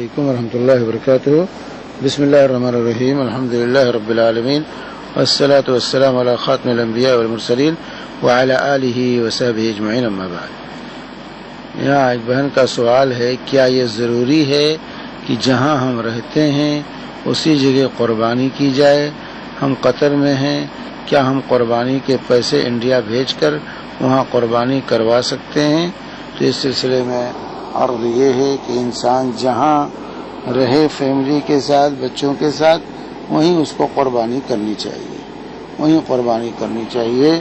علیکم ورحمۃ اللہ وبرکاتہ۔ بسم اللہ الرحمن الرحیم، الحمد للہ رب العالمین، والصلاة والسلام علی خاتم الانبیاء والمرسلین وعلی آلہ وصحبہ اجمعین، اما بعد۔ یہاں ایک بہن کا سوال ہے، کیا یہ ضروری ہے کہ جہاں ہم رہتے ہیں اسی جگہ قربانی کی جائے؟ ہم قطر میں ہیں، کیا ہم قربانی کے پیسے انڈیا بھیج کر وہاں قربانی کروا سکتے ہیں؟ تو اس سلسلے میں عرض یہ ہے کہ انسان جہاں رہے فیملی کے ساتھ، بچوں کے ساتھ، وہیں اس کو قربانی کرنی چاہیے، وہیں قربانی کرنی چاہیے،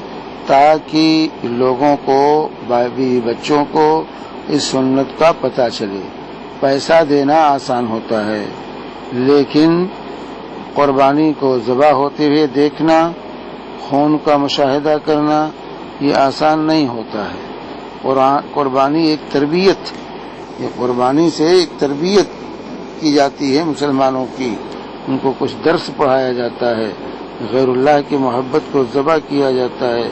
تاکہ لوگوں کو، بچوں کو اس سنت کا پتہ چلے۔ پیسہ دینا آسان ہوتا ہے، لیکن قربانی کو ذبح ہوتے ہوئے دیکھنا، خون کا مشاہدہ کرنا، یہ آسان نہیں ہوتا ہے۔ قربانی ایک تربیت، یہ قربانی سے ایک تربیت کی جاتی ہے مسلمانوں کی، ان کو کچھ درس پڑھایا جاتا ہے، غیر اللہ کی محبت کو ذبح کیا جاتا ہے،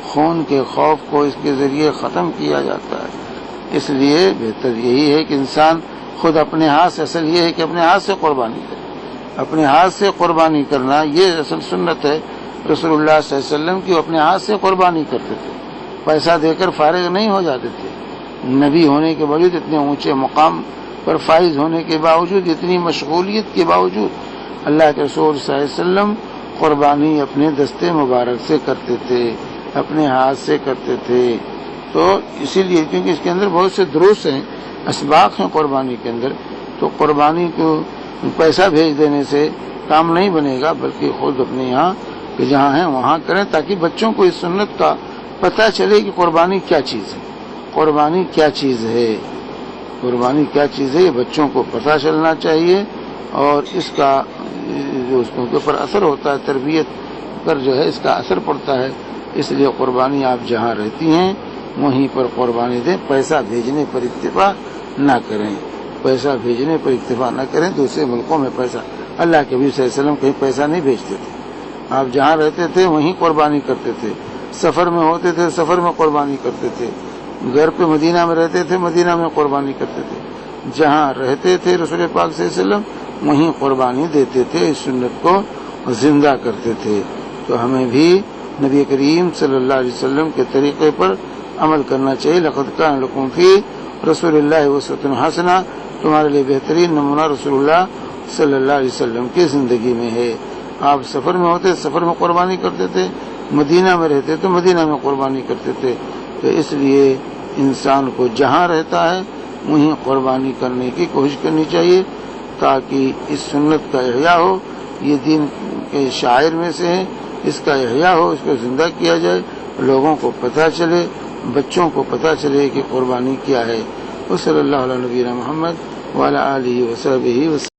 خون کے خوف کو اس کے ذریعے ختم کیا جاتا ہے۔ اس لیے بہتر یہی ہے کہ انسان خود اپنے ہاتھ سے، اصل یہ ہے کہ اپنے ہاتھ سے قربانی کرے، اپنے ہاتھ سے قربانی کرنا یہ اصل سنت ہے رسول اللہ صلی اللہ علیہ وسلم کی۔ وہ اپنے ہاتھ سے قربانی کرتے تھے، پیسہ دے کر فارغ نہیں ہو جاتے تھے۔ نبی ہونے کے باوجود، اتنے اونچے مقام پر فائز ہونے کے باوجود، اتنی مشغولیت کے باوجود، اللہ کے رسول صلی اللہ علیہ وسلم قربانی اپنے دستے مبارک سے کرتے تھے، اپنے ہاتھ سے کرتے تھے۔ تو اسی لیے کیونکہ اس کے اندر بہت سے دروس ہیں، اسباق ہیں قربانی کے اندر، تو قربانی کو پیسہ بھیج دینے سے کام نہیں بنے گا، بلکہ خود اپنے یہاں کہ جہاں ہیں وہاں کریں، تاکہ بچوں کو اس سنت کا پتہ چلے کہ قربانی کیا چیز ہے، قربانی کیا چیز ہے، قربانی کیا چیز ہے، یہ بچوں کو پتہ چلنا چاہیے۔ اور اس کا جو اس کے اوپر اثر ہوتا ہے، تربیت پر جو ہے اس کا اثر پڑتا ہے۔ اس لیے قربانی آپ جہاں رہتی ہیں وہیں پر قربانی دیں، پیسہ بھیجنے پر اکتفا نہ کریں، پیسہ بھیجنے پر اکتفا نہ کریں۔ دوسرے ملکوں میں پیسہ، اللہ کے نبی صلی اللہ علیہ وسلم کہیں پیسہ نہیں بھیجتے تھے، آپ جہاں رہتے تھے وہیں قربانی کرتے تھے، سفر میں ہوتے تھے سفر میں قربانی کرتے تھے، گھر پہ مدینہ میں رہتے تھے مدینہ میں قربانی کرتے تھے، جہاں رہتے تھے رسول پاک صلی اللہ علیہ وسلم وہیں قربانی دیتے تھے، اس سنت کو زندہ کرتے تھے۔ تو ہمیں بھی نبی کریم صلی اللہ علیہ وسلم کے طریقے پر عمل کرنا چاہیے۔ لقد کان لکم فی رسول اللہ اسوۃ حسنہ، تمہارے لیے بہترین نمونہ رسول اللہ صلی اللہ علیہ وسلم کی زندگی میں ہے۔ آپ سفر میں ہوتے سفر میں قربانی کرتے تھے، مدینہ میں رہتے تو مدینہ میں قربانی کرتے تھے۔ تو اس لیے انسان کو جہاں رہتا ہے وہیں قربانی کرنے کی کوشش کرنی چاہیے، تاکہ اس سنت کا احیاء ہو۔ یہ دین کے شاعر میں سے ہے، اس کا احیاء ہو، اس کو زندہ کیا جائے، لوگوں کو پتہ چلے، بچوں کو پتہ چلے کہ قربانی کیا ہے۔ وصلی اللہ علیہ نبینا محمد وعلی آلہ وصحبہ وسلم۔